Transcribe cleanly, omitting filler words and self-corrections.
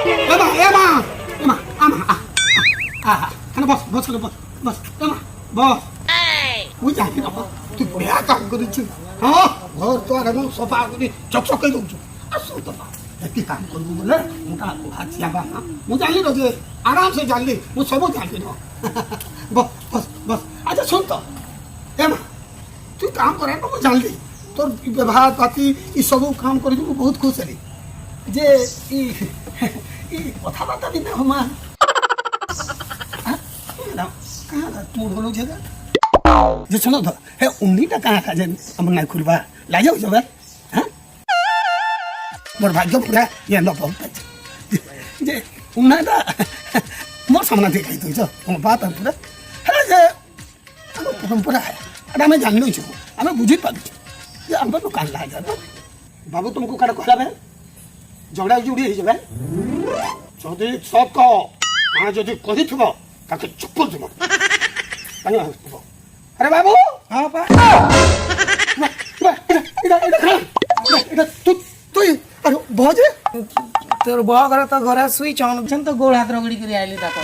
এমা এমা এমা আমা খানে বস বস বস বস এমা বস ମୁଁ ଜାଣିନ ତୁ ବଢ଼ିଆ କାମ କରିଛୁ ହଁ ଘର ତ ଆରାମ ସଫା କରି ଚକଚକେଇ ଦଉଛୁ ଆସୁ ତ ଏତିକି କାମ କରିବୁ ବୋଲେ ମୁଁ କାହାକୁ ହାତିଆ ବା ମୁଁ ଜାଣିଲ ଯେ ଆରାମସେ ଜାଣିଲି ମୁଁ ସବୁ ଜାଣିଲି ବସ ବସ ବସ ଆଚ୍ଛା ଶୁଣ ତ ଏମା ତୁ କାମ କରେ ମୁଁ ଜାଣିଲି তোর ব্যবহার পাতি এই সব কাম করে মু বহুত খুশ হলি যে কথাবার্তা দিন হমা তোর হলো জায়গা যে শোনো তো হ্যাঁ উমনিটা কাঁ কাজে আমার নাই খুলবা লাজাও যাবে হ্যাঁ মোর ভাগ্য পুরা ইয়ে নব যে উমনাটা মোর সামনে দেখাই দিয়েছ আমার বাত পুরা হ্যাঁ যে আমার পরম্পরা এটা আমি জানিলছ আমি বুঝি পারছি যে আমার দোকান লাগে বাবু তোমাকে কাটা কহলাবে ঝগড়া জুড়ি হয়ে যাবে যদি সব কহ মা যদি কহিথিব তাকে চপ্পল দেব আরে বাবু হ্যাঁ পা তুই আরে বজে তোর বহ ঘরে তো ঘরে শুইছন তো গোড় হাত রগড়ি করে আইলি তাকে